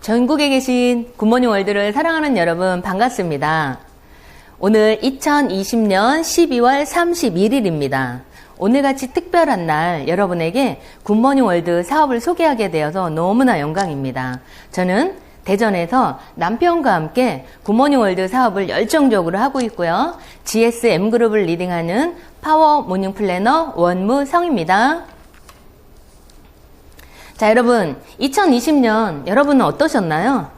전국에 계신 굿모닝 월드를 사랑하는 여러분 반갑습니다. 오늘 2020년 12월 31일입니다. 오늘같이 특별한 날 여러분에게 굿모닝 월드 사업을 소개하게 되어서 너무나 영광입니다. 저는 대전에서 남편과 함께 굿모닝 월드 사업을 열정적으로 하고 있고요. GSM그룹을 리딩하는 파워 모닝 플래너 원무성입니다. 자, 여러분 2020년 여러분은 어떠셨나요?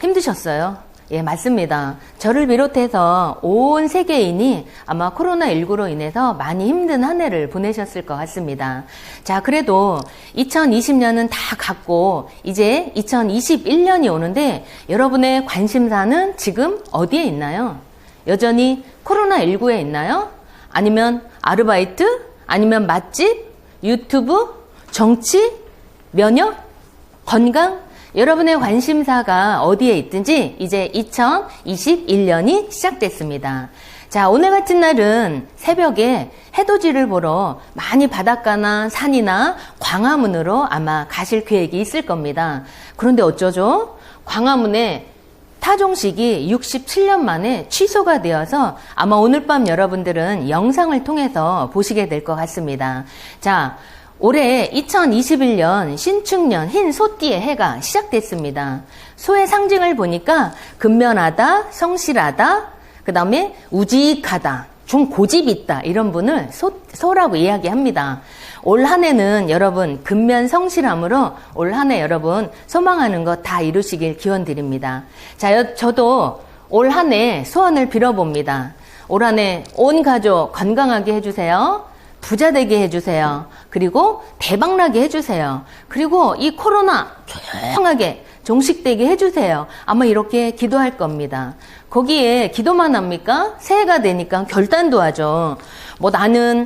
힘드셨어요? 예, 맞습니다. 저를 비롯해서 온 세계인이 아마 코로나19로 인해서 많이 힘든 한 해를 보내셨을 것 같습니다. 자, 그래도 2020년은 다 갔고 이제 2021년이 오는데 여러분의 관심사는 지금 어디에 있나요? 여전히 코로나19에 있나요? 아니면 아르바이트? 아니면 맛집? 유튜브? 정치? 면역? 건강? 여러분의 관심사가 어디에 있든지 이제 2021년이 시작됐습니다. 자, 오늘 같은 날은 새벽에 해돋이를 보러 많이 바닷가나 산이나 광화문으로 아마 가실 계획이 있을 겁니다. 그런데 어쩌죠? 광화문에 타종식이 67년 만에 취소가 되어서 아마 오늘 밤 여러분들은 영상을 통해서 보시게 될 것 같습니다. 자, 올해 2021년 신축년 흰 소띠의 해가 시작됐습니다. 소의 상징을 보니까 근면하다, 성실하다, 그 다음에 우직하다, 좀 고집이 있다 이런 분을 소라고 이야기합니다. 올 한 해는 여러분 근면 성실함으로 올 한 해 여러분 소망하는 것 다 이루시길 기원드립니다. 자, 저도 올 한 해 소원을 빌어봅니다. 올 한 해 온 가족 건강하게 해주세요. 부자 되게 해주세요. 그리고 대박나게 해주세요. 그리고 이 코로나 조용하게 종식되게 해주세요. 아마 이렇게 기도할 겁니다. 거기에 기도만 합니까? 새해가 되니까 결단도 하죠. 뭐 나는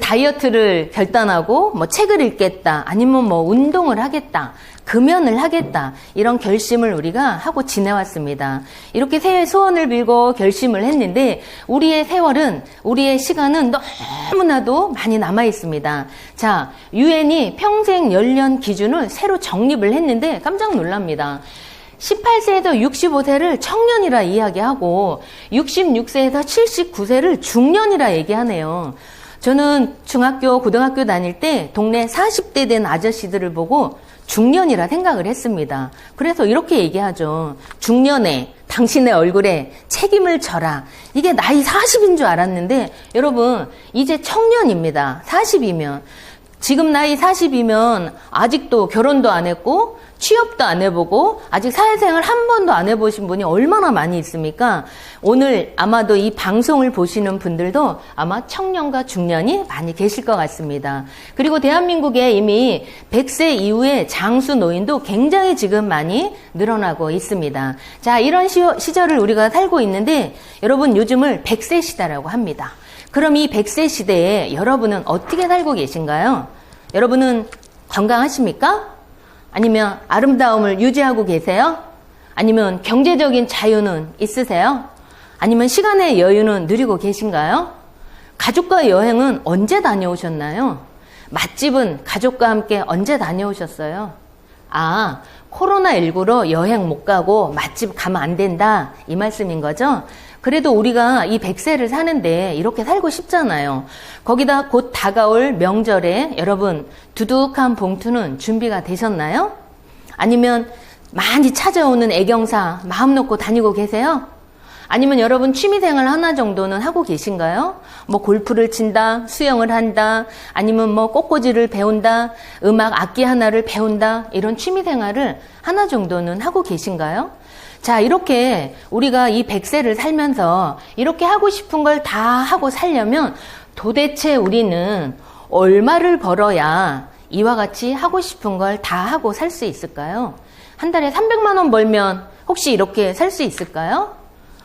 다이어트를 결단하고 뭐 책을 읽겠다. 아니면 뭐 운동을 하겠다. 금연을 하겠다. 이런 결심을 우리가 하고 지내왔습니다. 이렇게 새해 소원을 빌고 결심을 했는데 우리의 세월은, 우리의 시간은 너무나도 많이 남아 있습니다. 자, 유엔이 평생 연령 기준을 새로 정립을 했는데 깜짝 놀랍니다. 18세에서 65세를 청년이라 이야기하고 66세에서 79세를 중년이라 얘기하네요. 저는 중학교, 고등학교 다닐 때 동네 40대 된 아저씨들을 보고 중년이라 생각을 했습니다. 그래서 이렇게 얘기하죠. 중년에 당신의 얼굴에 책임을 져라. 이게 나이 40인 줄 알았는데 여러분 이제 청년입니다. 40이면. 지금 나이 40이면 아직도 결혼도 안 했고 취업도 안 해보고 아직 사회생활 한 번도 안 해보신 분이 얼마나 많이 있습니까? 오늘 아마도 이 방송을 보시는 분들도 아마 청년과 중년이 많이 계실 것 같습니다. 그리고 대한민국에 이미 100세 이후의 장수 노인도 굉장히 지금 많이 늘어나고 있습니다. 자, 이런 시절을 우리가 살고 있는데 여러분 요즘을 100세 시대라고 합니다. 그럼 이 100세 시대에 여러분은 어떻게 살고 계신가요? 여러분은 건강하십니까? 아니면 아름다움을 유지하고 계세요? 아니면 경제적인 자유는 있으세요? 아니면 시간의 여유는 누리고 계신가요? 가족과 여행은 언제 다녀오셨나요? 맛집은 가족과 함께 언제 다녀오셨어요? 아, 코로나19로 여행 못 가고 맛집 가면 안 된다 이 말씀인 거죠? 그래도 우리가 이 100세를 사는데 이렇게 살고 싶잖아요. 거기다 곧 다가올 명절에 여러분 두둑한 봉투는 준비가 되셨나요? 아니면 많이 찾아오는 애경사 마음 놓고 다니고 계세요? 아니면 여러분 취미생활 하나 정도는 하고 계신가요? 뭐 골프를 친다, 수영을 한다, 아니면 뭐 꽃꽂이를 배운다, 음악 악기 하나를 배운다 이런 취미생활을 하나 정도는 하고 계신가요? 자, 이렇게 우리가 이 100세를 살면서 이렇게 하고 싶은 걸 다 하고 살려면 도대체 우리는 얼마를 벌어야 이와 같이 하고 싶은 걸 다 하고 살 수 있을까요? 한 달에 300만 원 벌면 혹시 이렇게 살 수 있을까요?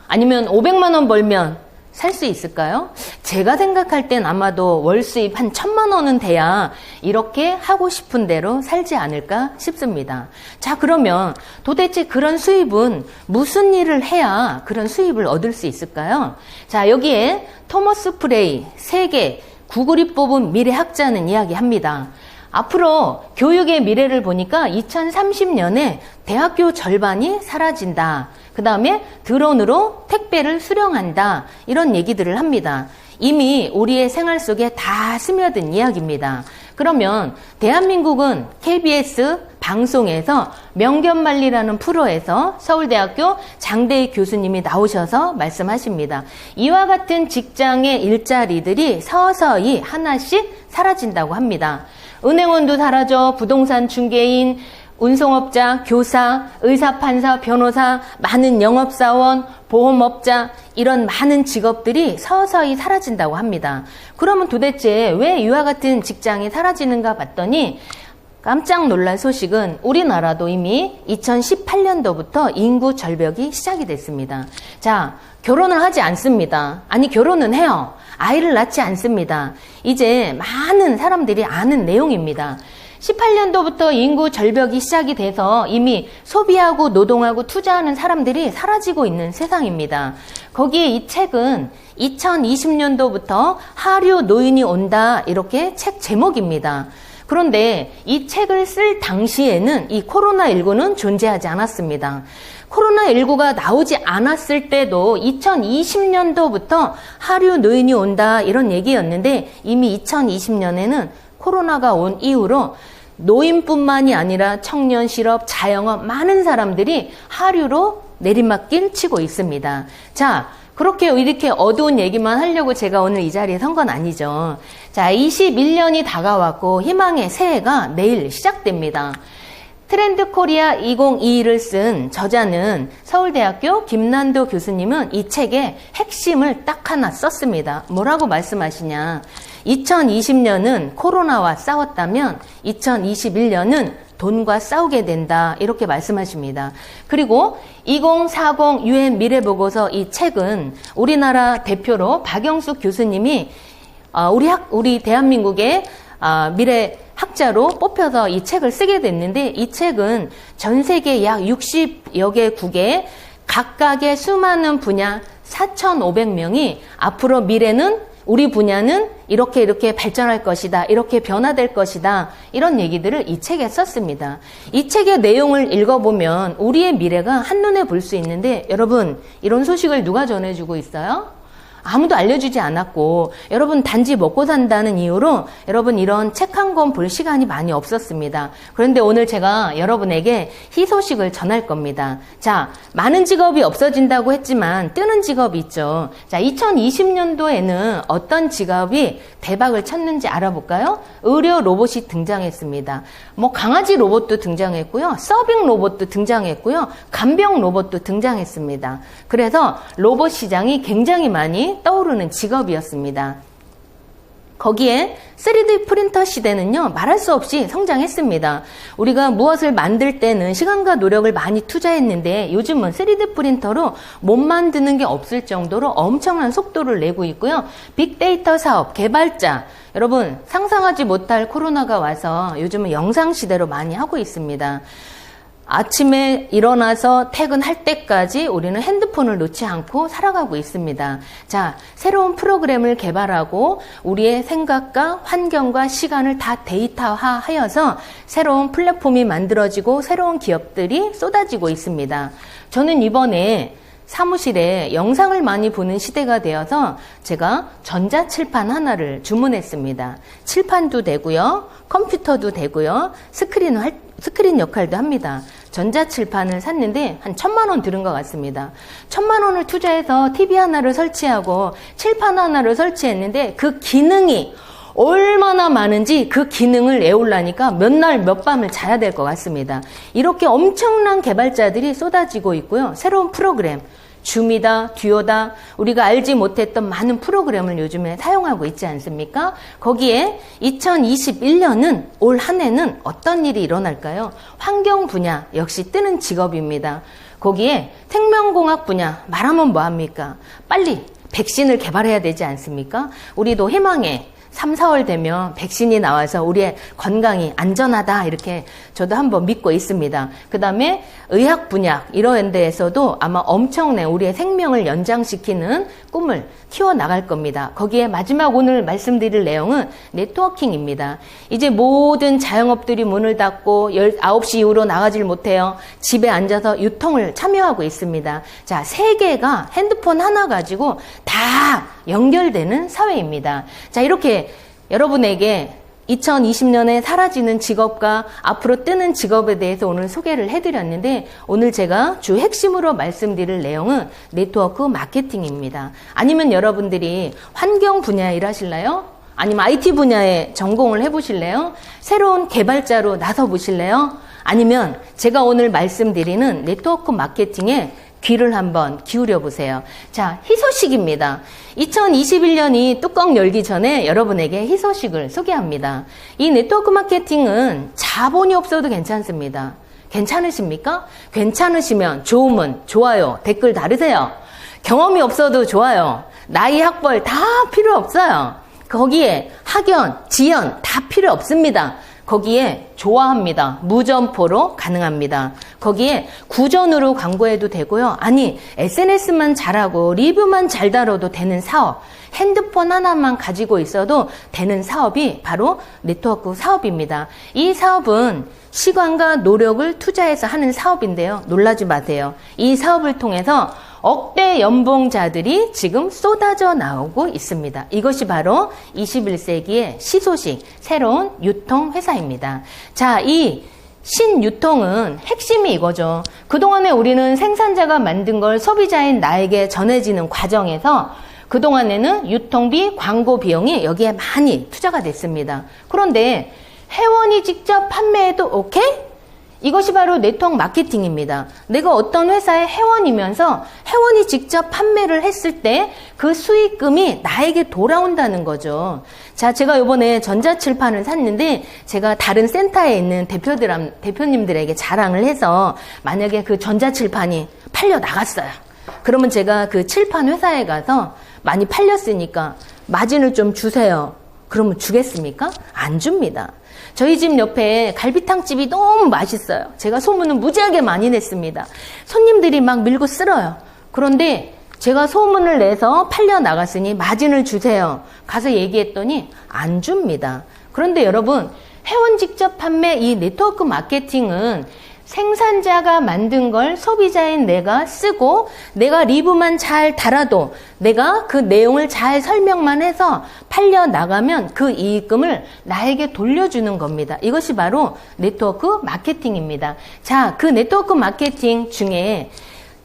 아니면 500만 원 벌면 살 수 있을까요? 제가 생각할 땐 아마도 월 수입 한 1000만 원은 돼야 이렇게 하고 싶은 대로 살지 않을까 싶습니다. 자, 그러면 도대체 그런 수입은 무슨 일을 해야 그런 수입을 얻을 수 있을까요? 자, 여기에 토머스 프레이 세계 구글이 뽑은 미래학자는 이야기합니다. 앞으로 교육의 미래를 보니까 2030년에 대학교 절반이 사라진다. 그 다음에 드론으로 택배를 수령한다. 이런 얘기들을 합니다. 이미 우리의 생활 속에 다 스며든 이야기입니다. 그러면 대한민국은 KBS 방송에서 명견만리라는 프로에서 서울대학교 장대익 교수님이 나오셔서 말씀하십니다. 이와 같은 직장의 일자리들이 서서히 하나씩 사라진다고 합니다. 은행원도 사라져, 부동산 중개인, 운송업자, 교사, 의사, 판사, 변호사, 많은 영업사원, 보험업자 이런 많은 직업들이 서서히 사라진다고 합니다. 그러면 도대체 왜 이와 같은 직장이 사라지는가 봤더니 깜짝 놀랄 소식은 우리나라도 이미 2018년도부터 인구 절벽이 시작이 됐습니다. 자, 결혼을 하지 않습니다. 아니, 결혼은 해요. 아이를 낳지 않습니다. 이제 많은 사람들이 아는 내용입니다. 18년도부터 인구 절벽이 시작이 돼서 이미 소비하고 노동하고 투자하는 사람들이 사라지고 있는 세상입니다. 거기에 이 책은 2020년도부터 하류 노인이 온다 이렇게 책 제목입니다. 그런데 이 책을 쓸 당시에는 이 코로나19는 존재하지 않았습니다. 코로나19가 나오지 않았을 때도 2020년도부터 하류 노인이 온다 이런 얘기였는데 이미 2020년에는 코로나가 온 이후로 노인뿐만이 아니라 청년, 실업, 자영업 많은 사람들이 하류로 내리막길 치고 있습니다. 자, 그렇게 이렇게 어두운 얘기만 하려고 제가 오늘 이 자리에 선 건 아니죠. 자, 21년이 다가왔고 희망의 새해가 내일 시작됩니다. 트렌드 코리아 2022를 쓴 저자는 서울대학교 김난도 교수님은 이 책의 핵심을 딱 하나 썼습니다. 뭐라고 말씀하시냐. 2020년은 코로나와 싸웠다면 2021년은 돈과 싸우게 된다. 이렇게 말씀하십니다. 그리고 2040 UN 미래보고서 이 책은 우리나라 대표로 박영숙 교수님이 우리 대한민국의 미래 학자로 뽑혀서 이 책을 쓰게 됐는데 이 책은 전 세계 약 60여 개국의 각각의 수많은 분야 4,500명이 앞으로 미래는 우리 분야는 이렇게 발전할 것이다. 이렇게 변화될 것이다. 이런 얘기들을 이 책에 썼습니다. 이 책의 내용을 읽어보면 우리의 미래가 한눈에 볼 수 있는데 여러분 이런 소식을 누가 전해주고 있어요? 아무도 알려주지 않았고 여러분 단지 먹고 산다는 이유로 여러분 이런 책 한 권 볼 시간이 많이 없었습니다. 그런데 오늘 제가 여러분에게 희소식을 전할 겁니다. 자, 많은 직업이 없어진다고 했지만 뜨는 직업이 있죠. 자, 2020년도에는 어떤 직업이 대박을 쳤는지 알아볼까요? 의료 로봇이 등장했습니다. 강아지 로봇도 등장했고요. 서빙 로봇도 등장했고요. 간병 로봇도 등장했습니다. 그래서 로봇 시장이 굉장히 많이 떠오르는 직업이었습니다. 거기에 3D 프린터 시대는요, 말할 수 없이 성장했습니다. 우리가 무엇을 만들 때는 시간과 노력을 많이 투자했는데 요즘은 3D 프린터로 못 만드는 게 없을 정도로 엄청난 속도를 내고 있고요. 빅데이터 사업, 개발자, 여러분 상상하지 못할 코로나가 와서 요즘은 영상 시대로 많이 하고 있습니다. 아침에 일어나서 퇴근할 때까지 우리는 핸드폰을 놓지 않고 살아가고 있습니다. 자, 새로운 프로그램을 개발하고 우리의 생각과 환경과 시간을 다 데이터화하여서 새로운 플랫폼이 만들어지고 새로운 기업들이 쏟아지고 있습니다. 저는 이번에 사무실에 영상을 많이 보는 시대가 되어서 제가 전자칠판 하나를 주문했습니다. 칠판도 되고요, 컴퓨터도 되고요, 스크린 역할도 합니다. 전자칠판을 샀는데 한 1,000만 원 들은 것 같습니다. 1,000만 원을 투자해서 TV 하나를 설치하고 칠판 하나를 설치했는데 그 기능이 얼마나 많은지 그 기능을 외우려니까 몇 날 몇 밤을 자야 될 것 같습니다. 이렇게 엄청난 개발자들이 쏟아지고 있고요. 새로운 프로그램, 줌이다, 듀오다, 우리가 알지 못했던 많은 프로그램을 요즘에 사용하고 있지 않습니까? 거기에 2021년은 올 한 해는 어떤 일이 일어날까요? 환경 분야 역시 뜨는 직업입니다. 거기에 생명공학 분야 말하면 뭐합니까? 빨리 백신을 개발해야 되지 않습니까? 우리도 희망의 3, 4월 되면 백신이 나와서 우리의 건강이 안전하다 이렇게 저도 한번 믿고 있습니다. 그 다음에 의학 분야 이런 데에서도 아마 엄청난 우리의 생명을 연장시키는 꿈을 키워나갈 겁니다. 거기에 마지막 오늘 말씀드릴 내용은 네트워킹입니다. 이제 모든 자영업들이 문을 닫고 9시 이후로 나가질 못해요. 집에 앉아서 유통을 참여하고 있습니다. 자, 세계가 핸드폰 하나 가지고 다 연결되는 사회입니다. 자, 이렇게 여러분에게 2020년에 사라지는 직업과 앞으로 뜨는 직업에 대해서 오늘 소개를 해드렸는데 오늘 제가 주 핵심으로 말씀드릴 내용은 네트워크 마케팅입니다. 아니면 여러분들이 환경 분야에 일하실래요? 아니면 IT 분야에 전공을 해보실래요? 새로운 개발자로 나서보실래요? 아니면 제가 오늘 말씀드리는 네트워크 마케팅에 귀를 한번 기울여 보세요. 자, 희소식입니다. 2021년이 뚜껑 열기 전에 여러분에게 희소식을 소개합니다. 이 네트워크 마케팅은 자본이 없어도 괜찮습니다. 괜찮으십니까? 괜찮으시면 좋으면 좋아요, 댓글 달으세요. 경험이 없어도 좋아요. 나이 학벌 다 필요 없어요. 거기에 학연, 지연 다 필요 없습니다. 거기에 좋아합니다. 무점포로 가능합니다. 거기에 구전으로 광고해도 되고요. 아니, SNS만 잘하고 리뷰만 잘 다뤄도 되는 사업, 핸드폰 하나만 가지고 있어도 되는 사업이 바로 네트워크 사업입니다. 이 사업은 시간과 노력을 투자해서 하는 사업인데요. 놀라지 마세요. 이 사업을 통해서 억대 연봉자들이 지금 쏟아져 나오고 있습니다. 이것이 바로 21세기의 시소식, 새로운 유통회사입니다. 자, 이 신유통은 핵심이 이거죠. 그동안에 우리는 생산자가 만든 걸 소비자인 나에게 전해지는 과정에서 그동안에는 유통비, 광고 비용이 여기에 많이 투자가 됐습니다. 그런데 회원이 직접 판매해도 오케이? 이것이 바로 네트워크 마케팅입니다. 내가 어떤 회사의 회원이면서 회원이 직접 판매를 했을 때 그 수익금이 나에게 돌아온다는 거죠. 자, 제가 이번에 전자칠판을 샀는데 제가 다른 센터에 있는 대표님들에게 자랑을 해서 만약에 그 전자칠판이 팔려 나갔어요. 그러면 제가 그 칠판 회사에 가서 많이 팔렸으니까 마진을 좀 주세요. 그러면 주겠습니까? 안 줍니다. 저희 집 옆에 갈비탕집이 너무 맛있어요. 제가 소문은 무지하게 많이 냈습니다. 손님들이 막 밀고 쓸어요. 그런데 제가 소문을 내서 팔려 나갔으니 마진을 주세요. 가서 얘기했더니 안 줍니다. 그런데 여러분, 회원 직접 판매 이 네트워크 마케팅은 생산자가 만든 걸 소비자인 내가 쓰고 내가 리뷰만 잘 달아도 내가 그 내용을 잘 설명만 해서 팔려 나가면 그 이익금을 나에게 돌려주는 겁니다. 이것이 바로 네트워크 마케팅입니다. 자, 그 네트워크 마케팅 중에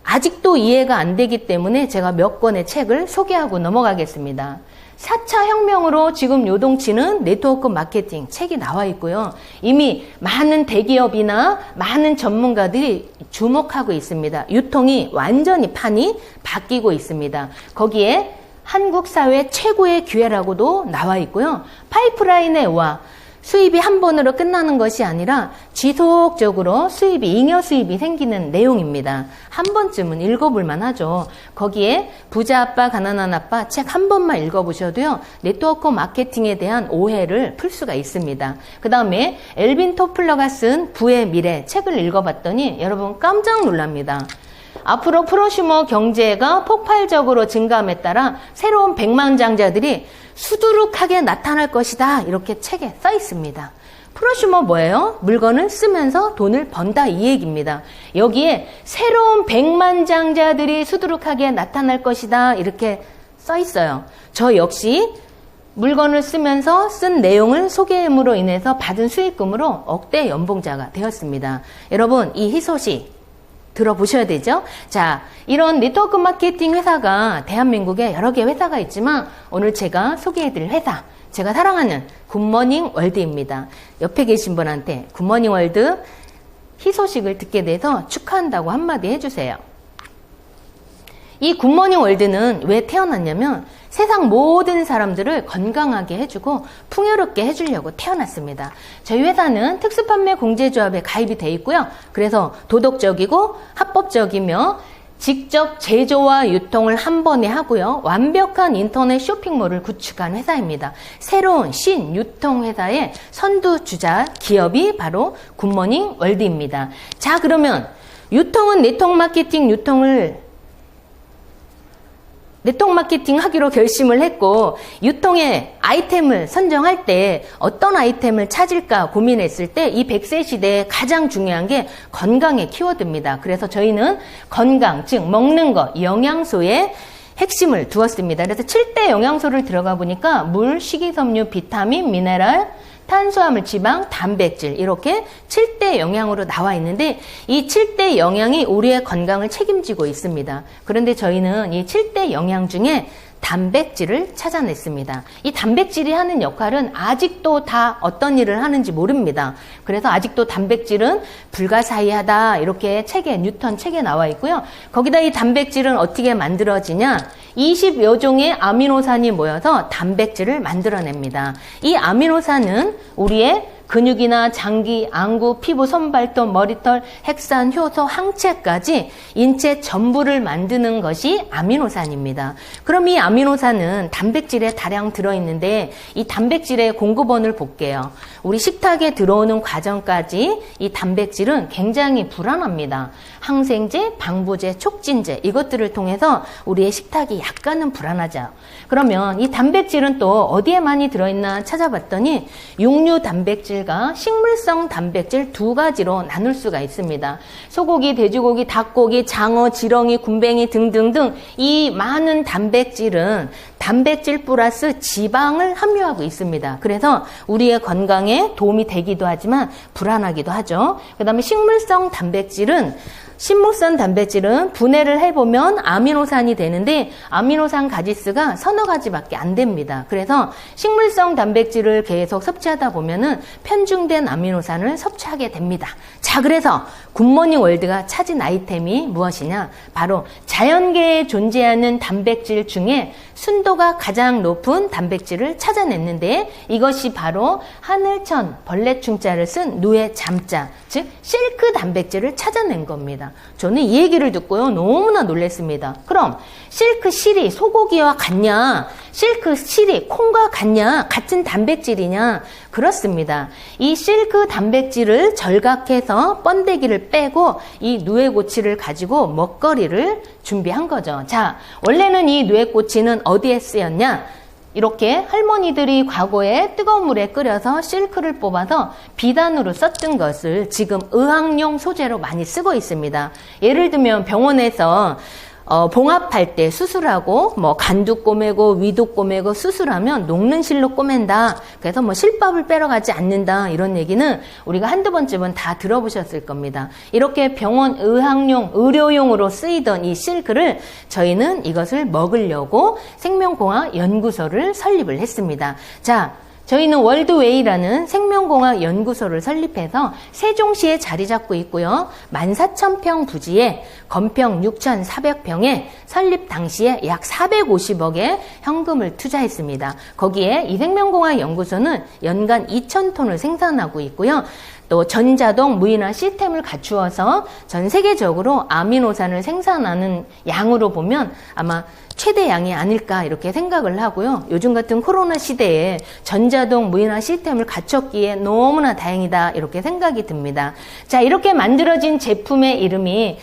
아직도 이해가 안 되기 때문에 제가 몇 권의 책을 소개하고 넘어가겠습니다. 4차 혁명으로 지금 요동치는 네트워크 마케팅 책이 나와 있고요. 이미 많은 대기업이나 많은 전문가들이 주목하고 있습니다. 유통이 완전히 판이 바뀌고 있습니다. 거기에 한국 사회 최고의 기회라고도 나와 있고요. 파이프라인의 와 수입이 한 번으로 끝나는 것이 아니라 지속적으로 잉여 수입이 생기는 내용입니다. 한 번쯤은 읽어볼만 하죠. 거기에 부자 아빠, 가난한 아빠 책 한 번만 읽어보셔도요. 네트워크 마케팅에 대한 오해를 풀 수가 있습니다. 그 다음에 엘빈 토플러가 쓴 부의 미래 책을 읽어봤더니 여러분 깜짝 놀랍니다. 앞으로 프로슈머 경제가 폭발적으로 증가함에 따라 새로운 백만장자들이 수두룩하게 나타날 것이다. 이렇게 책에 써 있습니다. 프로슈머 뭐예요? 물건을 쓰면서 돈을 번다 이 얘기입니다. 여기에 새로운 백만장자들이 수두룩하게 나타날 것이다. 이렇게 써 있어요. 저 역시 물건을 쓰면서 쓴 내용을 소개함으로 인해서 받은 수익금으로 억대 연봉자가 되었습니다. 여러분, 이 희소식 들어보셔야 되죠? 자, 이런 네트워크 마케팅 회사가 대한민국에 여러 개 회사가 있지만 오늘 제가 소개해드릴 회사, 제가 사랑하는 굿모닝 월드입니다. 옆에 계신 분한테 굿모닝 월드 희소식을 듣게 돼서 축하한다고 한마디 해주세요. 이 굿모닝 월드는 왜 태어났냐면 세상 모든 사람들을 건강하게 해주고 풍요롭게 해주려고 태어났습니다. 저희 회사는 특수판매 공제조합에 가입이 돼 있고요. 그래서 도덕적이고 합법적이며 직접 제조와 유통을 한 번에 하고요. 완벽한 인터넷 쇼핑몰을 구축한 회사입니다. 새로운 신유통회사의 선두주자 기업이 바로 굿모닝 월드입니다. 자, 그러면 유통은 네트워크 마케팅 하기로 결심을 했고, 유통의 아이템을 선정할 때 어떤 아이템을 찾을까 고민했을 때 이 100세 시대에 가장 중요한 게 건강의 키워드입니다. 그래서 저희는 건강, 즉 먹는 것, 영양소에 핵심을 두었습니다. 그래서 7대 영양소를 들어가 보니까 물, 식이섬유, 비타민, 미네랄, 탄수화물, 지방, 단백질 이렇게 7대 영양으로 나와 있는데 이 7대 영양이 우리의 건강을 책임지고 있습니다. 그런데 저희는 이 7대 영양 중에 단백질을 찾아냈습니다. 이 단백질이 하는 역할은 아직도 다 어떤 일을 하는지 모릅니다. 그래서 아직도 단백질은 불가사의하다 이렇게 뉴턴 책에 나와 있고요. 거기다 이 단백질은 어떻게 만들어지냐? 20여 종의 아미노산이 모여서 단백질을 만들어냅니다. 이 아미노산은 우리의 근육이나 장기, 안구, 피부, 손발톱, 머리털, 핵산, 효소, 항체까지 인체 전부를 만드는 것이 아미노산입니다. 그럼 이 아미노산은 단백질에 다량 들어있는데 이 단백질의 공급원을 볼게요. 우리 식탁에 들어오는 과정까지 이 단백질은 굉장히 불안합니다. 항생제, 방부제, 촉진제 이것들을 통해서 우리의 식탁이 약간은 불안하죠. 그러면 이 단백질은 또 어디에 많이 들어있나 찾아봤더니 육류 단백질과 식물성 단백질 두 가지로 나눌 수가 있습니다. 소고기, 돼지고기, 닭고기, 장어, 지렁이, 굼벵이 등등등 이 많은 단백질은 단백질 플러스 지방을 함유하고 있습니다. 그래서 우리의 건강에 도움이 되기도 하지만 불안하기도 하죠. 그 다음에 식물성 단백질은 분해를 해보면 아미노산이 되는데 아미노산 가지수가 서너 가지밖에 안 됩니다. 그래서 식물성 단백질을 계속 섭취하다 보면은 편중된 아미노산을 섭취하게 됩니다. 자, 그래서 굿모닝 월드가 찾은 아이템이 무엇이냐? 바로 자연계에 존재하는 단백질 중에 순도가 가장 높은 단백질을 찾아냈는데 이것이 바로 하늘천 벌레충자를 쓴 누에 잠자, 즉 실크 단백질을 찾아낸 겁니다. 저는 이 얘기를 듣고요 너무나 놀랐습니다. 그럼 실크 실이 소고기와 같냐? 실크 실이 콩과 같냐? 같은 단백질이냐? 그렇습니다. 이 실크 단백질을 절각해서 번데기를 빼고 이 누에꼬치를 가지고 먹거리를 준비한 거죠. 자, 원래는 이 누에꼬치는 어디에 쓰였냐? 이렇게 할머니들이 과거에 뜨거운 물에 끓여서 실크를 뽑아서 비단으로 썼던 것을 지금 의학용 소재로 많이 쓰고 있습니다. 예를 들면 병원에서 봉합할 때 수술하고 간도 꼬매고 위도 꼬매고 수술하면 녹는 실로 꼬맨다. 그래서 실밥을 빼러 가지 않는다. 이런 얘기는 우리가 한두 번쯤은 다 들어보셨을 겁니다. 이렇게 병원 의학용, 의료용으로 쓰이던 이 실크를 저희는 이것을 먹으려고 생명공학 연구소를 설립을 했습니다. 자, 저희는 월드웨이라는 생명공학 연구소를 설립해서 세종시에 자리 잡고 있고요. 14,000평 부지에 건평 6,400평에 설립 당시에 약 450억의 현금을 투자했습니다. 거기에 이 생명공학 연구소는 연간 2,000톤을 생산하고 있고요. 또 전자동 무인화 시스템을 갖추어서 전 세계적으로 아미노산을 생산하는 양으로 보면 아마 최대 양이 아닐까 이렇게 생각을 하고요. 요즘 같은 코로나 시대에 전자동 무인화 시스템을 갖췄기에 너무나 다행이다 이렇게 생각이 듭니다. 자, 이렇게 만들어진 제품의 이름이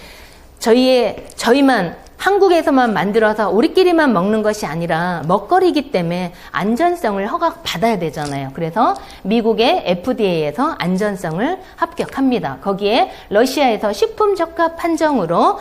저희만 한국에서만 만들어서 우리끼리만 먹는 것이 아니라 먹거리이기 때문에 안전성을 허가받아야 되잖아요. 그래서 미국의 FDA에서 안전성을 합격합니다. 거기에 러시아에서 식품적합 판정으로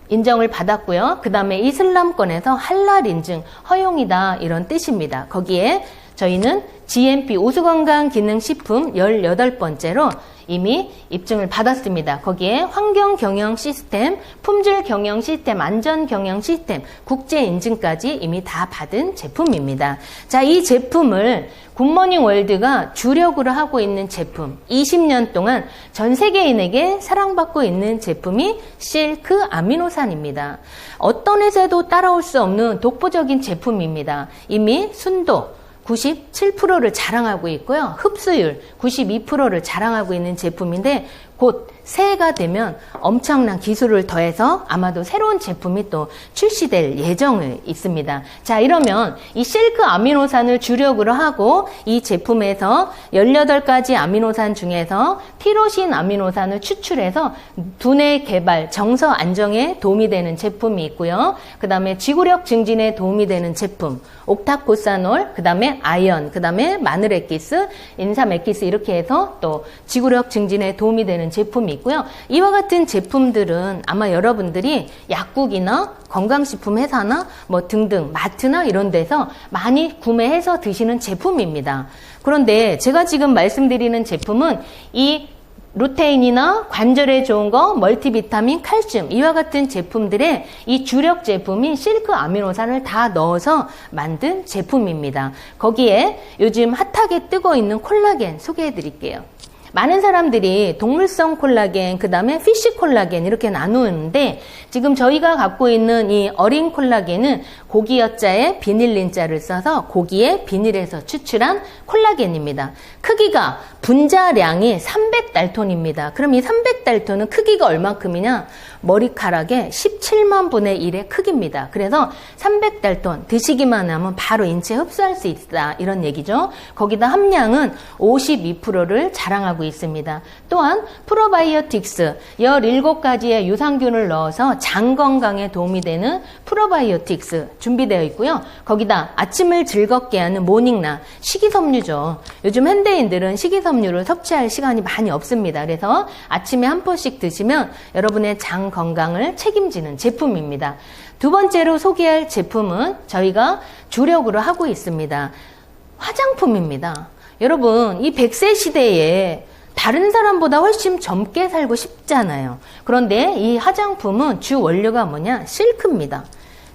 인정을 받았고요. 그 다음에 이슬람권에서 할랄 인증 허용이다 이런 뜻입니다. 거기에 저희는 GMP 우수건강기능식품 18번째로 이미 입증을 받았습니다. 거기에 환경경영 시스템, 품질경영 시스템, 안전경영 시스템, 국제인증까지 이미 다 받은 제품입니다. 자, 이 제품을 굿모닝 월드가 주력으로 하고 있는 제품, 20년 동안 전 세계인에게 사랑받고 있는 제품이 실크 아미노산입니다. 어떤 회사도 따라올 수 없는 독보적인 제품입니다. 이미 순도 97%를 자랑하고 있고요. 흡수율 92%를 자랑하고 있는 제품인데 곧 새해가 되면 엄청난 기술을 더해서 아마도 새로운 제품이 또 출시될 예정이 있습니다. 자, 이러면 이 실크 아미노산을 주력으로 하고 이 제품에서 18가지 아미노산 중에서 티로신 아미노산을 추출해서 두뇌 개발, 정서 안정에 도움이 되는 제품이 있고요. 그 다음에 지구력 증진에 도움이 되는 제품, 옥타코사놀, 그 다음에 아연, 그 다음에 마늘 액기스, 인삼 액기스 이렇게 해서 또 지구력 증진에 도움이 되는 제품이 있고요. 이와 같은 제품들은 아마 여러분들이 약국이나 건강식품 회사나 뭐 등등 마트나 이런 데서 많이 구매해서 드시는 제품입니다. 그런데 제가 지금 말씀드리는 제품은 이 루테인이나 관절에 좋은 거, 멀티비타민, 칼슘 이와 같은 제품들의 이 주력 제품인 실크 아미노산을 다 넣어서 만든 제품입니다. 거기에 요즘 핫하게 뜨고 있는 콜라겐 소개해 드릴게요. 많은 사람들이 동물성 콜라겐, 그 다음에 피쉬 콜라겐 이렇게 나누는데 지금 저희가 갖고 있는 이 어린 콜라겐은 고기여자에 비닐린자를 써서 고기의 비닐에서 추출한 콜라겐입니다. 크기가 분자량이 300달톤입니다. 그럼 이 300달톤은 크기가 얼마큼이냐? 머리카락의 17만 분의 1의 크기입니다. 그래서 300달톤 드시기만 하면 바로 인체에 흡수할 수 있다 이런 얘기죠. 거기다 함량은 52%를 자랑하고 있습니다. 또한 프로바이오틱스 17가지의 유산균을 넣어서 장 건강에 도움이 되는 프로바이오틱스 준비되어 있고요. 거기다 아침을 즐겁게 하는 모닝라, 식이섬유죠. 요즘 현대인들은 식이섬유를 섭취할 시간이 많이 없습니다. 그래서 아침에 한 포씩 드시면 여러분의 장 건강을 책임지는 제품입니다. 두 번째로 소개할 제품은 저희가 주력으로 하고 있습니다. 화장품입니다. 여러분, 이 100세 시대에 다른 사람보다 훨씬 젊게 살고 싶잖아요. 그런데 이 화장품은 주 원료가 뭐냐? 실크입니다.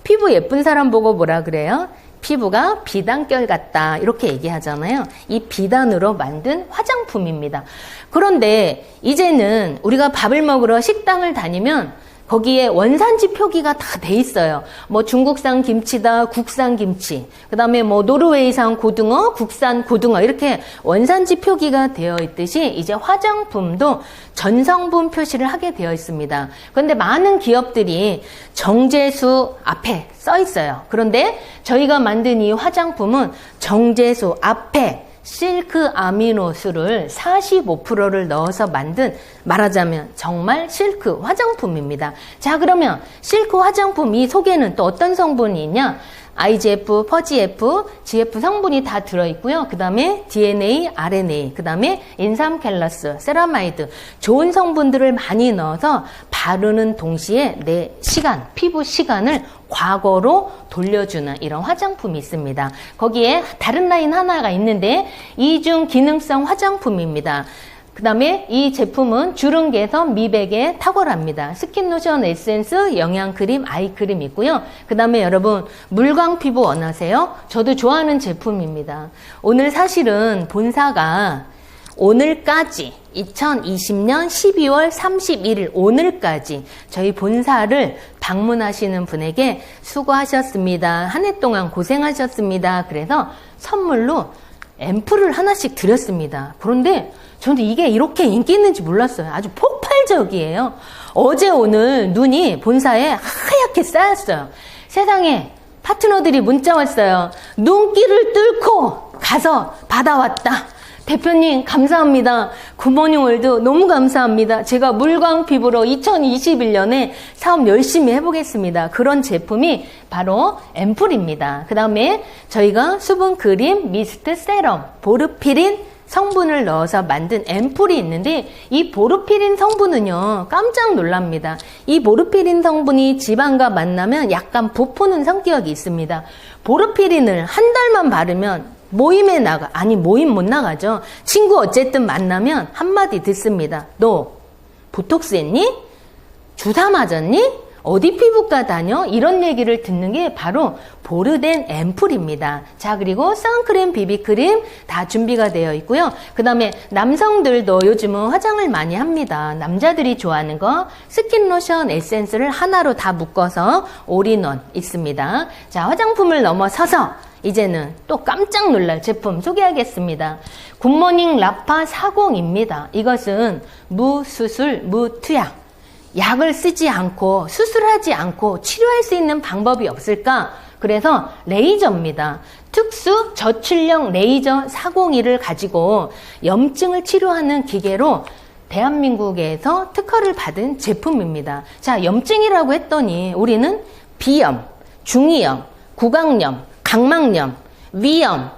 피부 예쁜 사람 보고 뭐라 그래요? 피부가 비단결 같다 이렇게 얘기하잖아요. 이 비단으로 만든 화장품입니다. 그런데 이제는 우리가 밥을 먹으러 식당을 다니면 거기에 원산지 표기가 다 돼 있어요. 뭐 중국산 김치다, 국산 김치, 그 다음에 뭐 노르웨이산 고등어, 국산 고등어 이렇게 원산지 표기가 되어 있듯이 이제 화장품도 전성분 표시를 하게 되어 있습니다. 그런데 많은 기업들이 정제수 앞에 써 있어요. 그런데 저희가 만든 이 화장품은 정제수 앞에 실크 아미노수를 45%를 넣어서 만든 말하자면 정말 실크 화장품입니다. 자, 그러면 실크 화장품 이 속에는 또 어떤 성분이 있냐? IGF, 퍼지F, GF 성분이 다 들어있고요. 그 다음에 DNA, RNA, 그 다음에 인삼켈러스, 세라마이드 좋은 성분들을 많이 넣어서 바르는 동시에 내 시간, 피부 시간을 과거로 돌려주는 이런 화장품이 있습니다. 거기에 다른 라인 하나가 있는데 이중 기능성 화장품입니다. 그 다음에 이 제품은 주름 개선, 미백에 탁월합니다. 스킨로션, 에센스, 영양크림, 아이크림 있고요. 그 다음에 여러분 물광 피부 원하세요? 저도 좋아하는 제품입니다. 오늘 사실은 본사가 오늘까지 2020년 12월 31일 오늘까지 저희 본사를 방문하시는 분에게 수고하셨습니다. 한 해 동안 고생하셨습니다. 그래서 선물로 앰플을 하나씩 드렸습니다. 그런데 저는 이게 이렇게 인기 있는지 몰랐어요. 아주 폭발적이에요. 어제 오늘 눈이 본사에 하얗게 쌓였어요. 세상에 파트너들이 문자 왔어요. 눈길을 뚫고 가서 받아왔다. 대표님 감사합니다. 굿모닝 월드 너무 감사합니다. 제가 물광 피부로 2021년에 사업 열심히 해보겠습니다. 그런 제품이 바로 앰플입니다. 그 다음에 저희가 수분 크림, 미스트, 세럼, 보르피린 성분을 넣어서 만든 앰플이 있는데 이 보르피린 성분은요 깜짝 놀랍니다. 이 보르피린 성분이 지방과 만나면 약간 부푸는 성격이 있습니다. 보르피린을 한 달만 바르면 모임에 나가, 아니 모임 못 나가죠. 친구 어쨌든 만나면 한마디 듣습니다. 너 보톡스 했니? 주사 맞았니? 어디 피부과 다녀? 이런 얘기를 듣는 게 바로 보르덴 앰플입니다. 자, 그리고 선크림, 비비크림 다 준비가 되어 있고요. 그 다음에 남성들도 요즘은 화장을 많이 합니다. 남자들이 좋아하는 거 스킨로션, 에센스를 하나로 다 묶어서 올인원 있습니다. 자, 화장품을 넘어서서 이제는 또 깜짝 놀랄 제품 소개하겠습니다. 굿모닝 라파 40입니다. 이것은 무수술, 무투약. 약을 쓰지 않고 수술하지 않고 치료할 수 있는 방법이 없을까? 그래서 레이저입니다. 특수 저출력 레이저 402를 가지고 염증을 치료하는 기계로 대한민국에서 특허를 받은 제품입니다. 자, 염증이라고 했더니 우리는 비염, 중이염, 구강염, 각막염, 위염,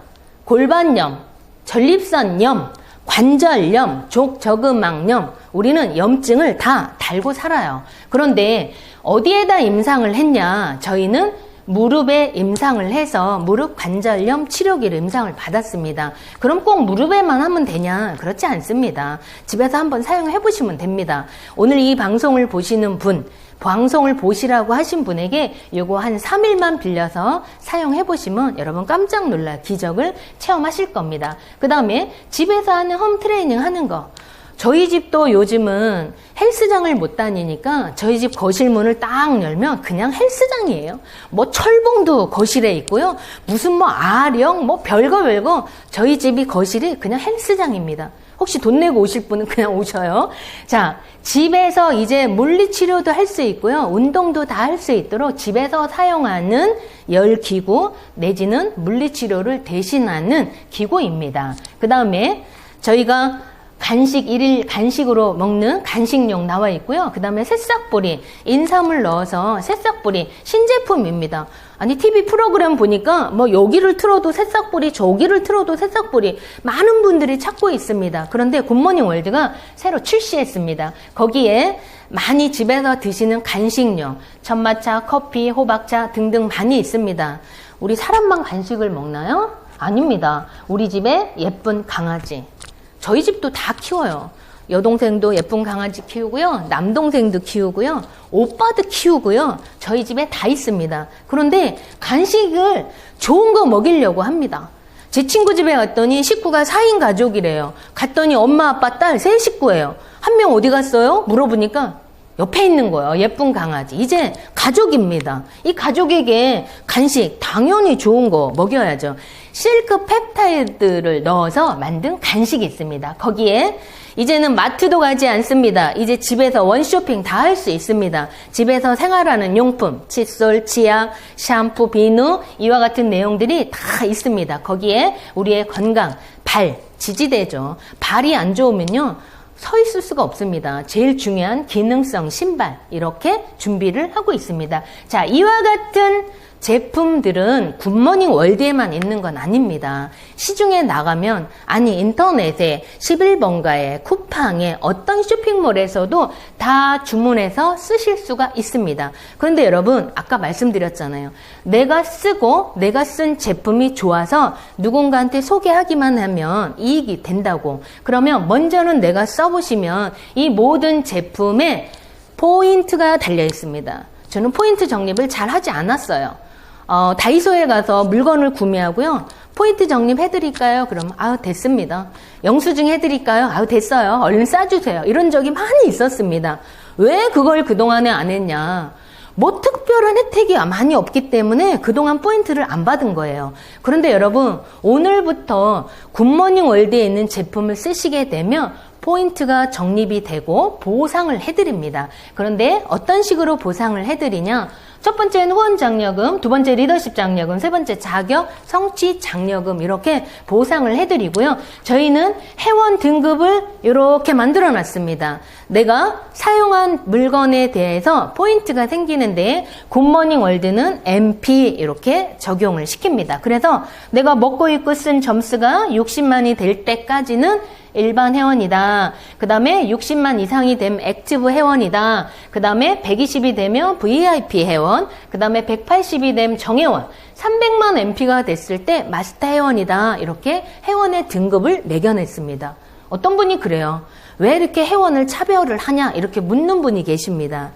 골반염, 전립선염, 관절염, 족저근막염, 우리는 염증을 다 달고 살아요. 그런데 어디에다 임상을 했냐? 저희는 무릎에 임상을 해서 무릎 관절염 치료기를 임상을 받았습니다. 그럼 꼭 무릎에만 하면 되냐? 그렇지 않습니다. 집에서 한번 사용해 보시면 됩니다. 오늘 이 방송을 보시는 분, 방송을 보시라고 하신 분에게 요거 한 3일만 빌려서 사용해 보시면 여러분 깜짝 놀랄 기적을 체험하실 겁니다. 그 다음에 집에서 하는 홈 트레이닝 하는 거. 저희 집도 요즘은 헬스장을 못 다니니까 저희 집 거실 문을 딱 열면 그냥 헬스장이에요. 뭐 철봉도 거실에 있고요. 무슨 뭐 아령 뭐 별거 저희 집이 거실이 그냥 헬스장입니다. 혹시 돈 내고 오실 분은 그냥 오셔요. 자, 집에서 이제 물리치료도 할 수 있고요. 운동도 다 할 수 있도록 집에서 사용하는 열기구 내지는 물리치료를 대신하는 기구입니다. 그 다음에 저희가 간식, 일일 간식으로 먹는 간식용 나와 있고요. 그 다음에 새싹보리, 인삼을 넣어서 새싹보리, 신제품입니다. 아니, TV 프로그램 보니까 뭐 여기를 틀어도 새싹보리, 저기를 틀어도 새싹보리, 많은 분들이 찾고 있습니다. 그런데 굿모닝 월드가 새로 출시했습니다. 거기에 많이 집에서 드시는 간식용, 전마차, 커피, 호박차 등등 많이 있습니다. 우리 사람만 간식을 먹나요? 아닙니다. 우리 집에 예쁜 강아지. 저희 집도 다 키워요. 여동생도 예쁜 강아지 키우고요. 남동생도 키우고요. 오빠도 키우고요. 저희 집에 다 있습니다. 그런데 간식을 좋은 거 먹이려고 합니다. 제 친구 집에 갔더니 식구가 4인 가족이래요. 갔더니 엄마, 아빠, 딸 세 식구예요. 한 명 어디 갔어요? 물어보니까 옆에 있는 거예요. 예쁜 강아지. 이제 가족입니다. 이 가족에게 간식 당연히 좋은 거 먹여야죠. 실크 펩타이드를 넣어서 만든 간식이 있습니다. 거기에 이제는 마트도 가지 않습니다. 이제 집에서 원쇼핑 다 할 수 있습니다. 집에서 생활하는 용품, 칫솔, 치약, 샴푸, 비누 이와 같은 내용들이 다 있습니다. 거기에 우리의 건강, 발, 지지대죠. 발이 안 좋으면요. 서 있을 수가 없습니다. 제일 중요한 기능성 신발 이렇게 준비를 하고 있습니다. 자, 이와 같은 제품들은 굿모닝 월드에만 있는 건 아닙니다. 시중에 나가면 아니 인터넷에 11번가에 쿠팡에 어떤 쇼핑몰에서도 다 주문해서 쓰실 수가 있습니다. 그런데 여러분 아까 말씀드렸잖아요. 내가 쓰고 내가 쓴 제품이 좋아서 누군가한테 소개하기만 하면 이익이 된다고. 그러면 먼저는 내가 써보시면 이 모든 제품에 포인트가 달려 있습니다. 저는 포인트 적립을 잘 하지 않았어요. 다이소에 가서 물건을 구매하고요. 포인트 적립해드릴까요? 그럼 됐습니다. 영수증 해드릴까요? 됐어요. 얼른 싸주세요. 이런 적이 많이 있었습니다. 왜 그걸 그동안에 안 했냐? 뭐 특별한 혜택이 많이 없기 때문에 그동안 포인트를 안 받은 거예요. 그런데 여러분 오늘부터 굿모닝 월드에 있는 제품을 쓰시게 되면 포인트가 적립이 되고 보상을 해드립니다. 그런데 어떤 식으로 보상을 해드리냐? 첫 번째는 후원 장려금, 두 번째 리더십 장려금, 세 번째 자격, 성취 장려금 이렇게 보상을 해드리고요. 저희는 회원 등급을 이렇게 만들어 놨습니다. 내가 사용한 물건에 대해서 포인트가 생기는데 굿모닝 월드는 MP 이렇게 적용을 시킵니다. 그래서 내가 먹고 입고 쓴 점수가 60만이 될 때까지는 일반 회원이다. 그 다음에 60만 이상이 되면 액티브 회원이다. 그 다음에 120이 되면 VIP 회원. 그 다음에 180이 되면 정회원. 300만 MP가 됐을 때 마스터 회원이다. 이렇게 회원의 등급을 매겨냈습니다. 어떤 분이 그래요. 왜 이렇게 회원을 차별을 하냐? 이렇게 묻는 분이 계십니다.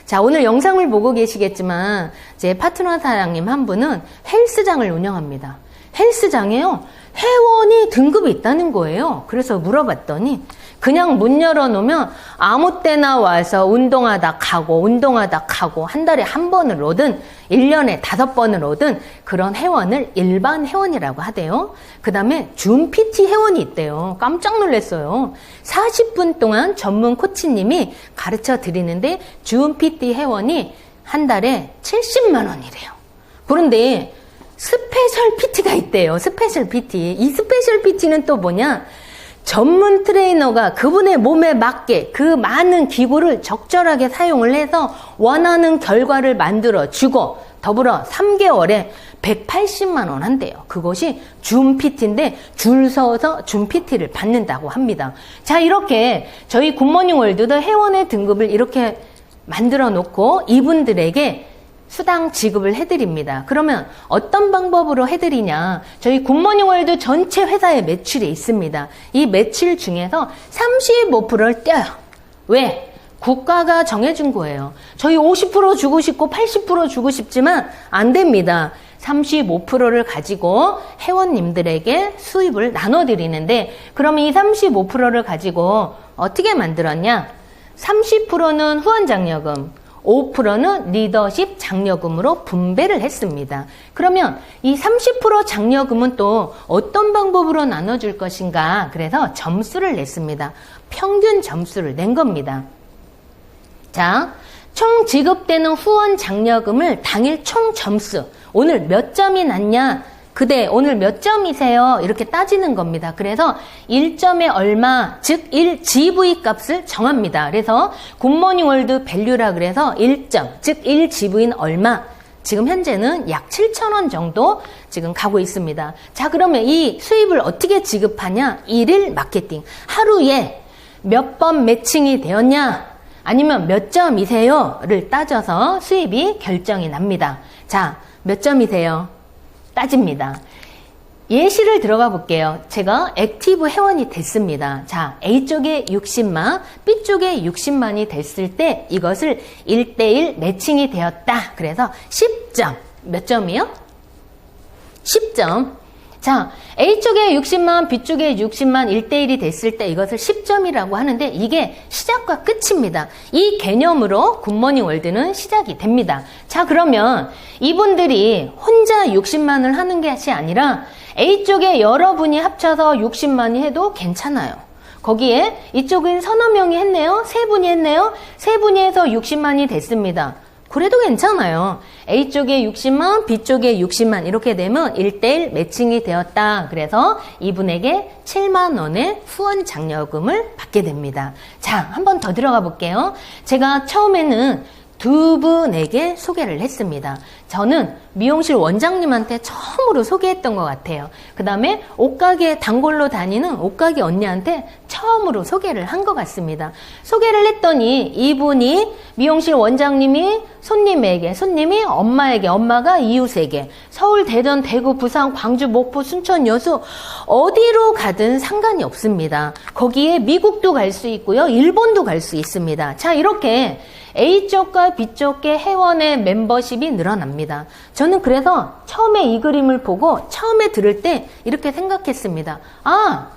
자, 오늘 영상을 보고 계시겠지만 제 파트너 사장님 한 분은 헬스장을 운영합니다. 헬스장에요. 회원이 등급이 있다는 거예요. 그래서 물어봤더니 그냥 문 열어놓으면 아무 때나 와서 운동하다 가고 한 달에 한 번을 오든 1년에 5번을 오든 그런 회원을 일반 회원이라고 하대요. 그 다음에 줌 PT 회원이 있대요. 깜짝 놀랐어요. 40분 동안 전문 코치님이 가르쳐 드리는데 줌 PT 회원이 한 달에 70만 원이래요. 그런데 스페셜 PT가 있대요. 스페셜 PT. 이 스페셜 PT는 또 뭐냐? 전문 트레이너가 그분의 몸에 맞게 그 많은 기구를 적절하게 사용을 해서 원하는 결과를 만들어 주고 더불어 3개월에 180만 원 한대요. 그것이 줌 PT인데 줄 서서 줌 PT를 받는다고 합니다. 자, 이렇게 저희 굿모닝 월드도 회원의 등급을 이렇게 만들어 놓고 이분들에게 수당 지급을 해드립니다. 그러면 어떤 방법으로 해드리냐? 저희 굿모닝 월드 전체 회사의 매출이 있습니다. 이 매출 중에서 35%를 떼요. 왜? 국가가 정해준 거예요. 저희 50% 주고 싶고 80% 주고 싶지만 안 됩니다. 35%를 가지고 회원님들에게 수입을 나눠드리는데 그러면 이 35%를 가지고 어떻게 만들었냐? 30%는 후원장려금, 5%는 리더십 장려금으로 분배를 했습니다. 그러면 이 30% 장려금은 또 어떤 방법으로 나눠줄 것인가? 그래서 점수를 냈습니다. 평균 점수를 낸 겁니다. 자, 총 지급되는 후원 장려금을 당일 총 점수, 오늘 몇 점이 났냐? 그대 오늘 몇 점이세요? 이렇게 따지는 겁니다. 그래서 1점에 얼마, 즉 1GV 값을 정합니다. 그래서 굿모닝 월드 밸류라 그래서 1점, 즉 1GV는 얼마? 지금 현재는 약 7,000원 정도 지금 가고 있습니다. 자, 그러면 이 수입을 어떻게 지급하냐? 1일 마케팅. 하루에 몇 번 매칭이 되었냐? 아니면 몇 점이세요?를 따져서 수입이 결정이 납니다. 자, 몇 점이세요? 따집니다. 예시를 들어가 볼게요. 제가 액티브 회원이 됐습니다. 자, A쪽에 60만, B쪽에 60만이 됐을 때 이것을 1대1 매칭이 되었다. 그래서 10점. 몇 점이요? 10점. 자, A쪽에 60만, B쪽에 60만 1대1이 됐을 때 이것을 10점이라고 하는데 이게 시작과 끝입니다. 이 개념으로 굿모닝 월드는 시작이 됩니다. 자, 그러면 이분들이 혼자 60만을 하는 것이 아니라 A쪽에 여러분이 합쳐서 60만이 해도 괜찮아요. 거기에 이쪽은 서너 명이 했네요. 세 분이 했네요. 세 분이 해서 60만이 됐습니다. 그래도 괜찮아요. A쪽에 60만, B쪽에 60만 이렇게 되면 1대1 매칭이 되었다. 그래서 이분에게 7만 원의 후원 장려금을 받게 됩니다. 자, 한 번 더 들어가 볼게요. 제가 처음에는 두 분에게 소개를 했습니다. 저는 미용실 원장님한테 처음으로 소개했던 것 같아요. 그 다음에 옷가게 단골로 다니는 옷가게 언니한테 처음으로 소개를 한 것 같습니다. 소개를 했더니 이분이 미용실 원장님이 손님이 엄마에게, 엄마가 이웃에게 서울, 대전, 대구, 부산, 광주, 목포, 순천, 여수 어디로 가든 상관이 없습니다. 거기에 미국도 갈 수 있고요. 일본도 갈 수 있습니다. 자, 이렇게 A쪽과 B쪽의 회원의 멤버십이 늘어납니다. 저는 그래서 처음에 이 그림을 보고 처음에 들을 때 이렇게 생각했습니다. 아,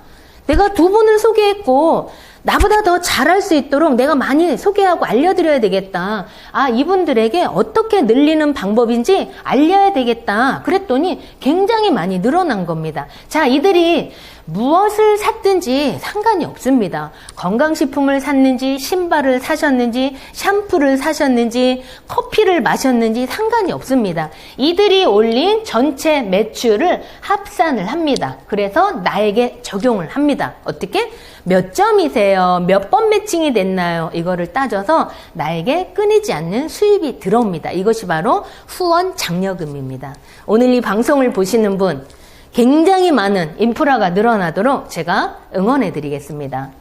내가 두 분을 소개했고 나보다 더 잘할 수 있도록 내가 많이 소개하고 알려드려야 되겠다. 아, 이분들에게 어떻게 늘리는 방법인지 알려야 되겠다. 그랬더니 굉장히 많이 늘어난 겁니다. 자, 이들이 무엇을 샀든지 상관이 없습니다. 건강식품을 샀는지, 신발을 사셨는지, 샴푸를 사셨는지, 커피를 마셨는지 상관이 없습니다. 이들이 올린 전체 매출을 합산을 합니다. 그래서 나에게 적용을 합니다. 어떻게? 몇 점이세요? 몇 번 매칭이 됐나요? 이거를 따져서 나에게 끊이지 않는 수입이 들어옵니다. 이것이 바로 후원 장려금입니다. 오늘 이 방송을 보시는 분, 굉장히 많은 인프라가 늘어나도록 제가 응원해 드리겠습니다.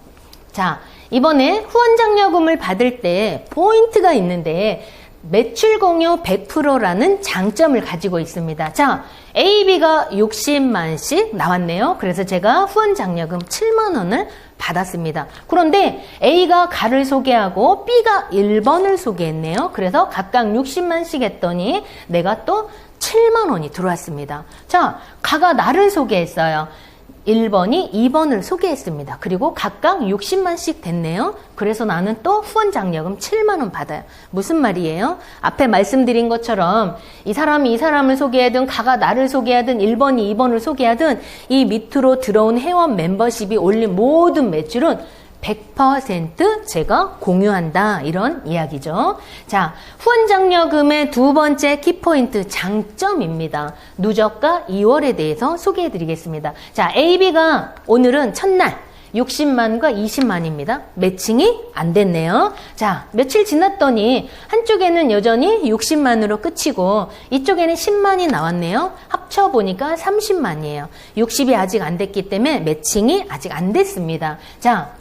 자, 이번에 후원 장려금을 받을 때 포인트가 있는데 매출 공유 100%라는 장점을 가지고 있습니다. 자, A, B가 60만씩 나왔네요. 그래서 제가 후원 장려금 7만 원을 받았습니다. 그런데 A가 가를 소개하고 B가 1번을 소개했네요. 그래서 각각 60만씩 했더니 내가 또 7만 원이 들어왔습니다. 자, 가가 나를 소개했어요. 1번이 2번을 소개했습니다. 그리고 각각 60만씩 됐네요. 그래서 나는 또 후원 장려금 7만 원 받아요. 무슨 말이에요? 앞에 말씀드린 것처럼 이 사람이 이 사람을 소개하든 가가 나를 소개하든 1번이 2번을 소개하든 이 밑으로 들어온 회원 멤버십이 올린 모든 매출은 100% 제가 공유한다, 이런 이야기죠. 자, 후원 장려금의 두 번째 키포인트 장점입니다. 누적과 2월에 대해서 소개해 드리겠습니다. 자, AB가 오늘은 첫날 60만과 20만입니다. 매칭이 안 됐네요. 자, 며칠 지났더니 한쪽에는 여전히 60만으로 끝이고 이쪽에는 10만이 나왔네요. 합쳐보니까 30만이에요. 60이 아직 안 됐기 때문에 매칭이 아직 안 됐습니다. 자,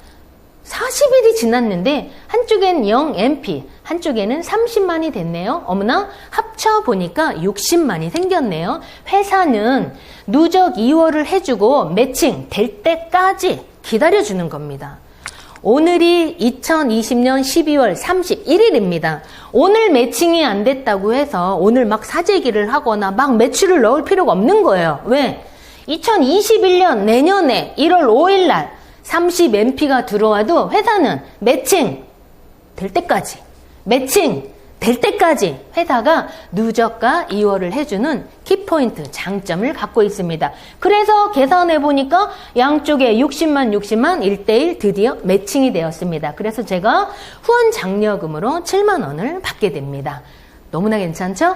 40일이 지났는데 한쪽엔 0MP, 한쪽에는 30만이 됐네요. 어머나, 합쳐보니까 60만이 생겼네요. 회사는 누적 2월을 해주고 매칭 될 때까지 기다려주는 겁니다. 오늘이 2020년 12월 31일입니다. 오늘 매칭이 안 됐다고 해서 오늘 막 사재기를 하거나 막 매출을 넣을 필요가 없는 거예요. 왜? 2021년 내년에 1월 5일 날 30MP가 들어와도 회사는 매칭 될 때까지 회사가 누적과 2월을 해주는 키포인트 장점을 갖고 있습니다. 그래서 계산해 보니까 양쪽에 60만 1대1 드디어 매칭이 되었습니다. 그래서 제가 후원 장려금으로 7만 원을 받게 됩니다. 너무나 괜찮죠?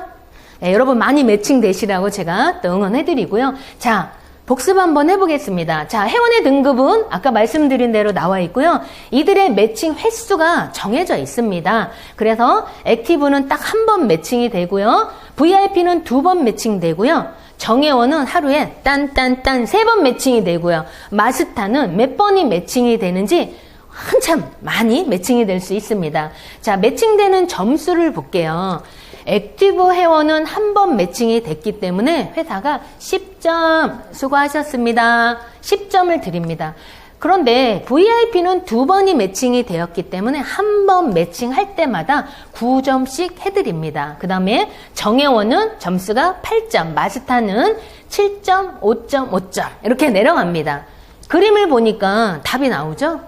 네, 여러분 많이 매칭 되시라고 제가 또 응원해 드리고요. 자, 복습 한번 해보겠습니다. 자, 회원의 등급은 아까 말씀드린 대로 나와 있고요. 이들의 매칭 횟수가 정해져 있습니다. 그래서 액티브는 딱 한 번 매칭이 되고요. VIP는 2번 매칭되고요. 정회원은 하루에 딴 3번 매칭이 되고요. 마스타는 몇 번이 매칭이 되는지 한참 많이 매칭이 될 수 있습니다. 자, 매칭되는 점수를 볼게요. 액티브 회원은 한 번 매칭이 됐기 때문에 회사가 10점, 수고하셨습니다. 10점을 드립니다. 그런데 VIP는 2번이 매칭이 되었기 때문에 한 번 매칭할 때마다 9점씩 해드립니다. 그 다음에 정회원은 점수가 8점, 마스타는 7점, 5점, 5점 이렇게 내려갑니다. 그림을 보니까 답이 나오죠?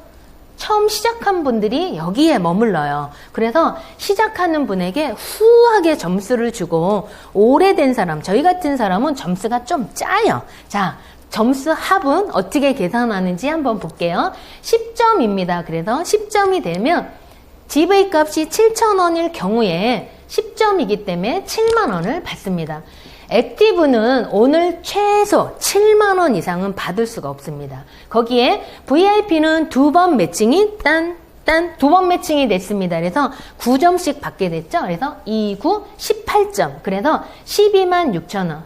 처음 시작한 분들이 여기에 머물러요. 그래서 시작하는 분에게 후하게 점수를 주고 오래된 사람, 저희 같은 사람은 점수가 좀 짜요. 자, 점수 합은 어떻게 계산하는지 한번 볼게요. 10점입니다. 그래서 10점이 되면 GV값이 7,000원일 경우에 10점이기 때문에 7만 원을 받습니다. 액티브는 오늘 최소 7만 원 이상은 받을 수가 없습니다. 거기에 VIP는 2번 매칭이 딴 2번 매칭이 됐습니다. 그래서 9점씩 받게 됐죠. 그래서 2, 9, 18점. 그래서 12만 6천 원.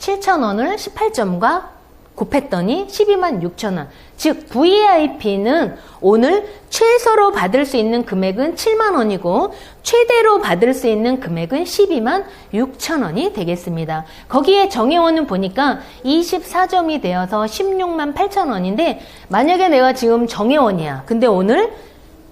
7천 원을 18점과 곱했더니 12만 6천 원. 즉 VIP는 오늘 최소로 받을 수 있는 금액은 7만 원이고 최대로 받을 수 있는 금액은 12만 6천 원이 되겠습니다. 거기에 정회원은 보니까 24점이 되어서 16만 8천 원인데 만약에 내가 지금 정회원이야. 근데 오늘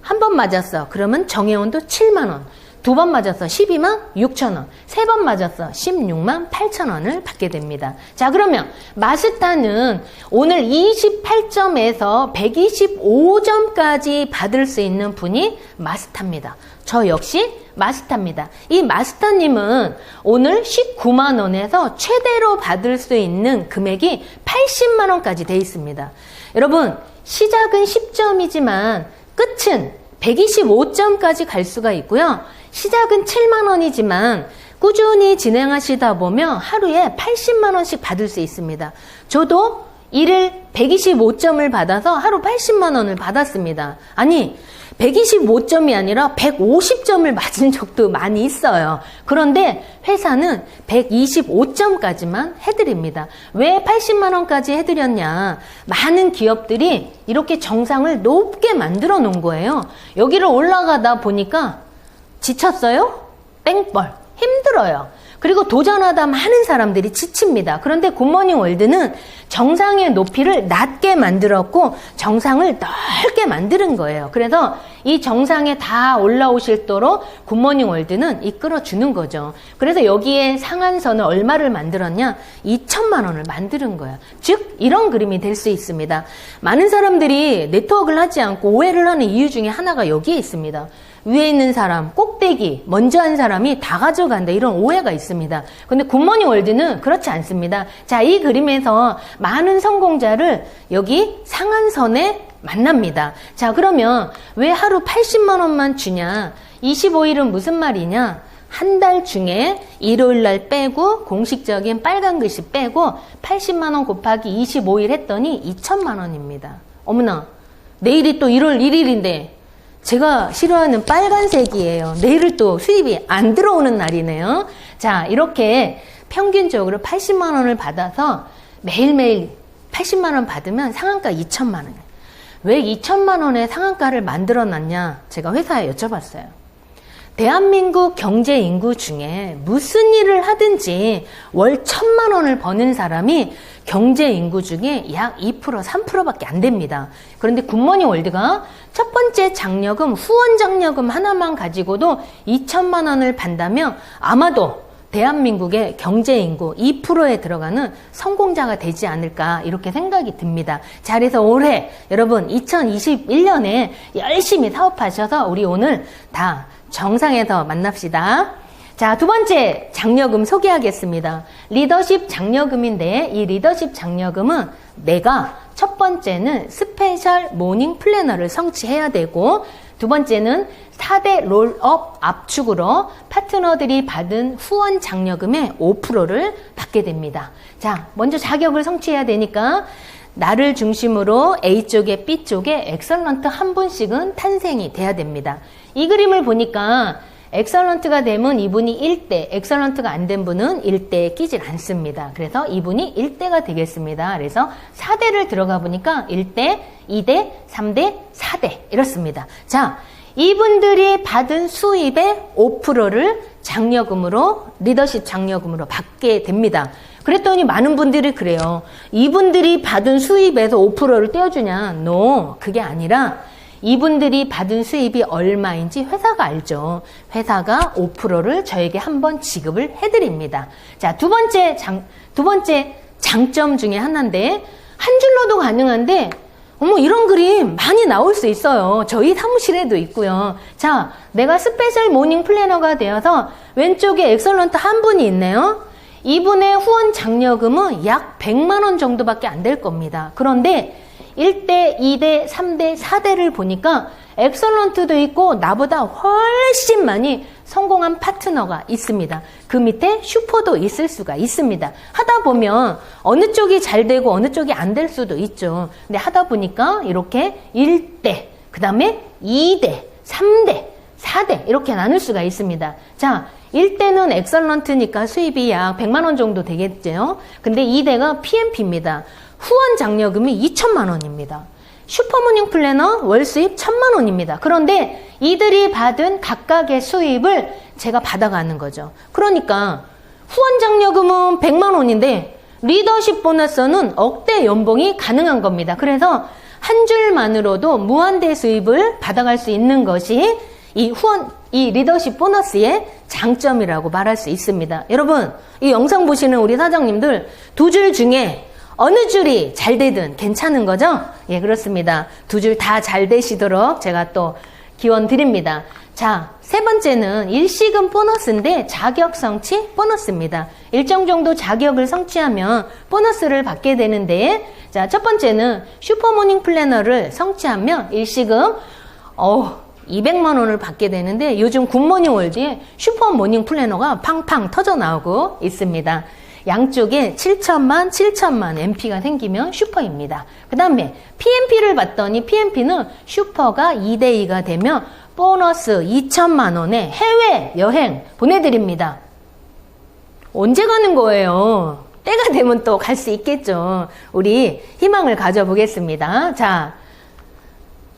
한 번 맞았어. 그러면 정회원도 7만 원. 2번 맞았어. 12만 6천 원. 3번 맞았어. 16만 8천 원을 받게 됩니다. 자, 그러면 마스타는 오늘 28점에서 125점까지 받을 수 있는 분이 마스타입니다. 저 역시 마스타입니다. 이 마스타님은 오늘 19만 원에서 최대로 받을 수 있는 금액이 80만 원까지 돼 있습니다. 여러분, 시작은 10점이지만 끝은 125점까지 갈 수가 있고요. 시작은 7만 원이지만 꾸준히 진행하시다 보면 하루에 80만 원씩 받을 수 있습니다. 저도 일일 125점을 받아서 하루 80만 원을 받았습니다. 아니, 125점이 아니라 150점을 맞은 적도 많이 있어요. 그런데 회사는 125점까지만 해드립니다. 왜 80만 원까지 해드렸냐? 많은 기업들이 이렇게 정상을 높게 만들어 놓은 거예요. 여기를 올라가다 보니까 지쳤어요? 땡벌. 힘들어요. 그리고 도전하다 많은 사람들이 지칩니다. 그런데 굿모닝 월드는 정상의 높이를 낮게 만들었고 정상을 넓게 만드는 거예요. 그래서 이 정상에 다 올라오실도록 굿모닝 월드는 이끌어주는 거죠. 그래서 여기에 상한선을 얼마를 만들었냐? 2천만 원을 만드는 거야. 즉 이런 그림이 될 수 있습니다. 많은 사람들이 네트워크를 하지 않고 오해를 하는 이유 중에 하나가 여기에 있습니다. 위에 있는 사람, 꼭대기, 먼저 한 사람이 다 가져간다. 이런 오해가 있습니다. 근데 굿모닝 월드는 그렇지 않습니다. 자, 이 그림에서 많은 성공자를 여기 상한선에 만납니다. 자, 그러면 왜 하루 80만 원만 주냐? 25일은 무슨 말이냐? 한 달 중에 일요일 날 빼고 공식적인 빨간 글씨 빼고 80만 원 곱하기 25일 했더니 2천만 원입니다. 어머나, 내일이 또 1월 1일인데 제가 싫어하는 빨간색이에요. 내일은 또 수입이 안 들어오는 날이네요. 자, 이렇게 평균적으로 80만 원을 받아서 매일매일 80만 원 받으면 상한가 2천만 원. 왜 2천만 원의 상한가를 만들어 놨냐? 제가 회사에 여쭤봤어요. 대한민국 경제 인구 중에 무슨 일을 하든지 월 1,000만 원을 버는 사람이 경제 인구 중에 약 2%, 3%밖에 안 됩니다. 그런데 굿모닝 월드가 첫 번째 장려금, 후원 장려금 하나만 가지고도 2천만 원을 받다면 아마도 대한민국의 경제 인구 2%에 들어가는 성공자가 되지 않을까 이렇게 생각이 듭니다. 자, 그래서 올해 여러분 2021년에 열심히 사업하셔서 우리 오늘 다 정상에서 만납시다. 자, 두 번째 장려금 소개하겠습니다. 리더십 장려금인데 이 리더십 장려금은 내가 첫 번째는 스페셜 모닝 플래너를 성취해야 되고 두 번째는 4대 롤업 압축으로 파트너들이 받은 후원 장려금의 5%를 받게 됩니다. 자, 먼저 자격을 성취해야 되니까 나를 중심으로 A쪽에 B쪽에 엑설런트 한 분씩은 탄생이 돼야 됩니다. 이 그림을 보니까 엑설런트가 되면 이분이 1대, 엑설런트가 안 된 분은 1대에 끼질 않습니다. 그래서 이분이 1대가 되겠습니다. 그래서 4대를 들어가 보니까 1대, 2대, 3대, 4대 이렇습니다. 자, 이분들이 받은 수입의 5%를 장려금으로, 리더십 장려금으로 받게 됩니다. 그랬더니 많은 분들이 그래요. 이분들이 받은 수입에서 5%를 떼어주냐? No, 그게 아니라 이분들이 받은 수입이 얼마인지 회사가 알죠. 회사가 5%를 저에게 한번 지급을 해드립니다. 자, 두 번째 장점 중에 하나인데 한 줄로도 가능한데 어머, 이런 그림 많이 나올 수 있어요. 저희 사무실에도 있고요. 자, 내가 스페셜 모닝 플래너가 되어서 왼쪽에 엑설런트 한 분이 있네요. 이분의 후원 장려금은 약 100만 원 정도밖에 안 될 겁니다. 그런데 1대, 2대, 3대, 4대를 보니까 엑설런트도 있고 나보다 훨씬 많이 성공한 파트너가 있습니다. 그 밑에 슈퍼도 있을 수가 있습니다. 하다 보면 어느 쪽이 잘 되고 어느 쪽이 안 될 수도 있죠. 근데 하다 보니까 이렇게 1대, 그 다음에 2대, 3대, 4대 이렇게 나눌 수가 있습니다. 자, 1대는 엑설런트니까 수입이 약 100만 원 정도 되겠죠. 근데 2대가 PMP입니다. 후원 장려금이 2천만 원입니다. 슈퍼모닝 플래너 월 수입 1,000만 원입니다. 그런데 이들이 받은 각각의 수입을 제가 받아가는 거죠. 그러니까 후원 장려금은 100만 원인데 리더십 보너스는 억대 연봉이 가능한 겁니다. 그래서 한 줄만으로도 무한대 수입을 받아갈 수 있는 것이 이 리더십 보너스의 장점이라고 말할 수 있습니다. 여러분, 이 영상 보시는 우리 사장님들 두 줄 중에 어느 줄이 잘 되든 괜찮은 거죠? 예, 그렇습니다. 두 줄 다 잘 되시도록 제가 또 기원 드립니다. 자, 세 번째는 일시금 보너스인데 자격 성취 보너스입니다. 일정 정도 자격을 성취하면 보너스를 받게 되는데, 자, 첫 번째는 슈퍼모닝 플래너를 성취하면 일시금 200만 원을 받게 되는데 요즘 굿모닝 월드에 슈퍼모닝 플래너가 팡팡 터져 나오고 있습니다. 양쪽에 7천만 MP가 생기면 슈퍼입니다. 그 다음에 PMP를 봤더니 PMP는 슈퍼가 2대2가 되면 보너스 2천만 원에 해외 여행 보내드립니다. 언제 가는 거예요? 때가 되면 또 갈 수 있겠죠. 우리 희망을 가져보겠습니다. 자,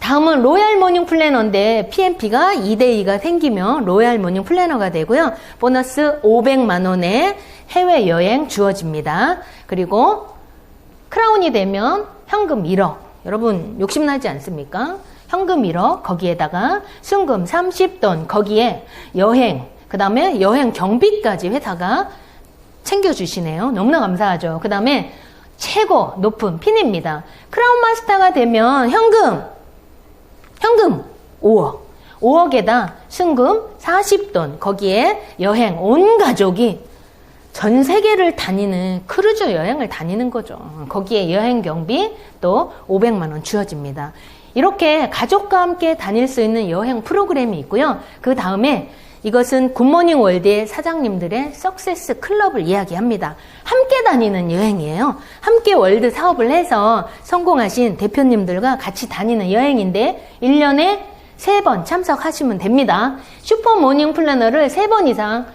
다음은 로얄 모닝 플래너인데 PMP가 2대2가 생기면 로얄 모닝 플래너가 되고요. 보너스 500만 원의 해외여행 주어집니다. 그리고 크라운이 되면 현금 1억. 여러분 욕심나지 않습니까? 현금 1억, 거기에다가 순금 30돈, 거기에 여행, 그 다음에 여행 경비까지 회사가 챙겨주시네요. 너무나 감사하죠. 그 다음에 최고 높은 핀입니다. 크라운 마스터가 되면 현금 5억. 5억에다 순금 40돈, 거기에 여행, 온 가족이 전 세계를 다니는 크루즈 여행을 다니는 거죠. 거기에 여행 경비 또 500만 원 주어집니다. 이렇게 가족과 함께 다닐 수 있는 여행 프로그램이 있고요. 그 다음에 이것은 굿모닝 월드의 사장님들의 석세스 클럽을 이야기합니다. 함께 다니는 여행이에요. 함께 월드 사업을 해서 성공하신 대표님들과 같이 다니는 여행인데 1년에 3번 참석하시면 됩니다. 슈퍼 모닝 플래너를 3번 이상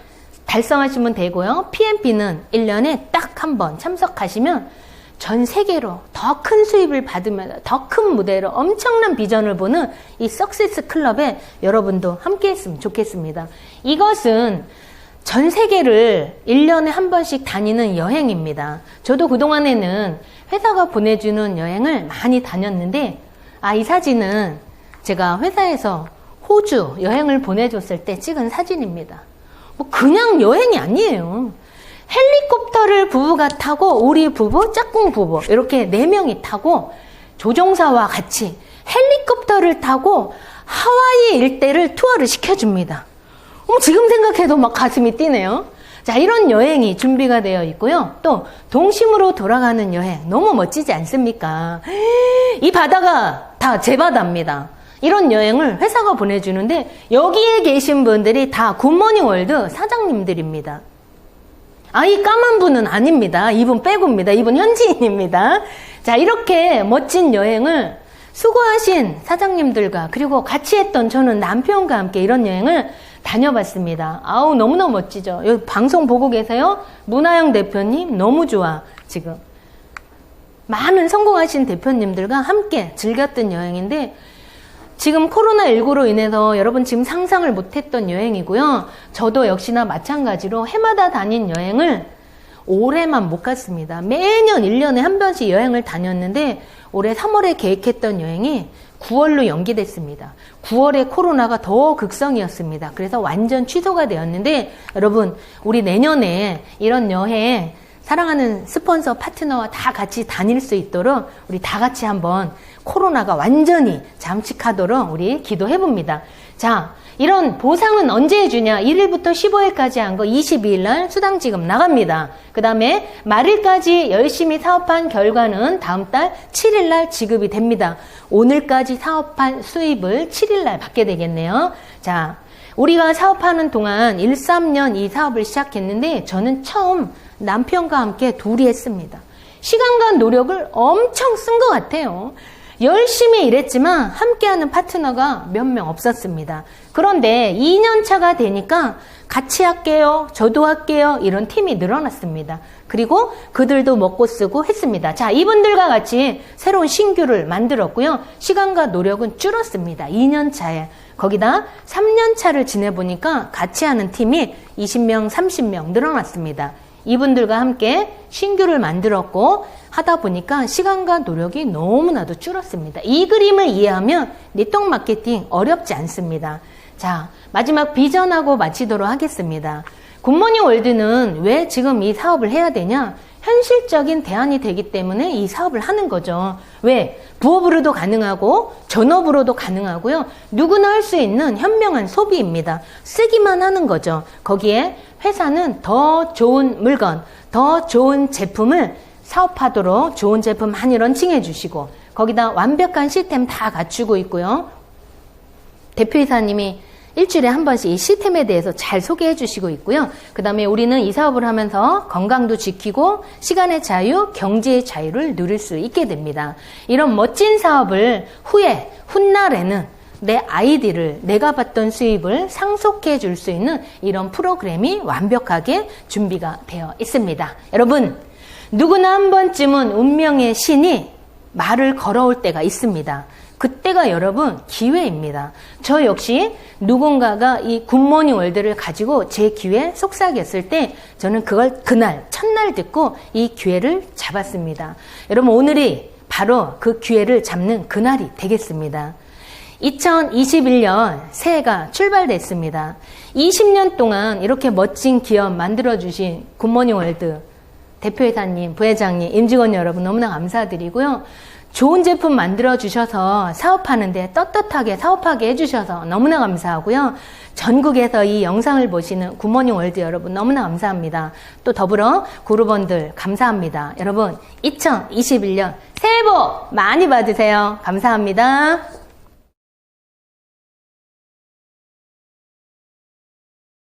달성하시면 되고요. PMP는 1년에 딱 한 번 참석하시면 전 세계로 더 큰 수입을 받으면서 더 큰 무대로 엄청난 비전을 보는 이 석세스 클럽에 여러분도 함께 했으면 좋겠습니다. 이것은 전 세계를 1년에 한 번씩 다니는 여행입니다. 저도 그동안에는 회사가 보내주는 여행을 많이 다녔는데 이 사진은 제가 회사에서 호주 여행을 보내줬을 때 찍은 사진입니다. 그냥 여행이 아니에요. 헬리콥터를 부부가 타고 우리 부부, 짝꿍 부부 이렇게 4명이 타고 조종사와 같이 헬리콥터를 타고 하와이 일대를 투어를 시켜줍니다. 지금 생각해도 막 가슴이 뛰네요. 자, 이런 여행이 준비가 되어 있고요. 또 동심으로 돌아가는 여행 너무 멋지지 않습니까? 이 바다가 다 제 바다입니다. 이런 여행을 회사가 보내주는데 여기에 계신 분들이 다 굿모닝 월드 사장님들입니다. 이 까만 분은 아닙니다. 이분 빼고입니다. 이분 현지인입니다. 자, 이렇게 멋진 여행을 수고하신 사장님들과 그리고 같이 했던 저는 남편과 함께 이런 여행을 다녀봤습니다. 너무너무 멋지죠. 여기 방송 보고 계세요? 문하영 대표님 너무 좋아. 지금 많은 성공하신 대표님들과 함께 즐겼던 여행인데 지금 코로나19로 인해서 여러분 지금 상상을 못했던 여행이고요. 저도 역시나 마찬가지로 해마다 다닌 여행을 올해만 못 갔습니다. 매년 1년에 한 번씩 여행을 다녔는데 올해 3월에 계획했던 여행이 9월로 연기됐습니다. 9월에 코로나가 더 극성이었습니다. 그래서 완전 취소가 되었는데 여러분 우리 내년에 이런 여행 사랑하는 스폰서 파트너와 다 같이 다닐 수 있도록 우리 다 같이 한번 코로나가 완전히 잠식하도록 우리 기도해봅니다. 자, 이런 보상은 언제 해주냐? 1일부터 15일까지 한 거 22일 날 수당지급 나갑니다. 그 다음에 말일까지 열심히 사업한 결과는 다음 달 7일 날 지급이 됩니다. 오늘까지 사업한 수입을 7일 날 받게 되겠네요. 자, 우리가 사업하는 동안 13년 이 사업을 시작했는데 저는 처음 남편과 함께 둘이 했습니다. 시간과 노력을 엄청 쓴 것 같아요. 열심히 일했지만 함께하는 파트너가 몇 명 없었습니다. 그런데 2년 차가 되니까 같이 할게요. 저도 할게요. 이런 팀이 늘어났습니다. 그리고 그들도 먹고 쓰고 했습니다. 자, 이분들과 같이 새로운 신규를 만들었고요. 시간과 노력은 줄었습니다. 2년 차에. 거기다 3년 차를 지내보니까 같이 하는 팀이 20명, 30명 늘어났습니다. 이분들과 함께 신규를 만들었고 하다 보니까 시간과 노력이 너무나도 줄었습니다. 이 그림을 이해하면 네트워크 마케팅 어렵지 않습니다. 자, 마지막 비전하고 마치도록 하겠습니다. 굿모닝 월드는 왜 지금 이 사업을 해야 되냐? 현실적인 대안이 되기 때문에 이 사업을 하는 거죠. 왜? 부업으로도 가능하고 전업으로도 가능하고요. 누구나 할 수 있는 현명한 소비입니다. 쓰기만 하는 거죠. 거기에 회사는 더 좋은 물건, 더 좋은 제품을 사업하도록 좋은 제품 많이 런칭해 주시고 거기다 완벽한 시스템 다 갖추고 있고요. 대표이사님이 일주일에 한 번씩 이 시스템에 대해서 잘 소개해 주시고 있고요. 그 다음에 우리는 이 사업을 하면서 건강도 지키고 시간의 자유, 경제의 자유를 누릴 수 있게 됩니다. 이런 멋진 사업을 후에 훗날에는 내 아이디를 내가 받던 수입을 상속해 줄 수 있는 이런 프로그램이 완벽하게 준비가 되어 있습니다. 여러분, 누구나 한 번쯤은 운명의 신이 말을 걸어올 때가 있습니다. 그때가 여러분 기회입니다. 저 역시 누군가가 이 굿모닝 월드를 가지고 제 귀에 속삭였을 때 저는 그걸 그날 첫날 듣고 이 기회를 잡았습니다. 여러분 오늘이 바로 그 기회를 잡는 그날이 되겠습니다. 2021년 새해가 출발됐습니다. 20년 동안 이렇게 멋진 기업 만들어주신 굿모닝 월드 대표이사님, 부회장님, 임직원 여러분 너무나 감사드리고요. 좋은 제품 만들어주셔서 사업하는데 떳떳하게 사업하게 해주셔서 너무나 감사하고요. 전국에서 이 영상을 보시는 굿모닝 월드 여러분 너무나 감사합니다. 또 더불어 그룹원들 감사합니다. 여러분 2021년 새해 복 많이 받으세요. 감사합니다.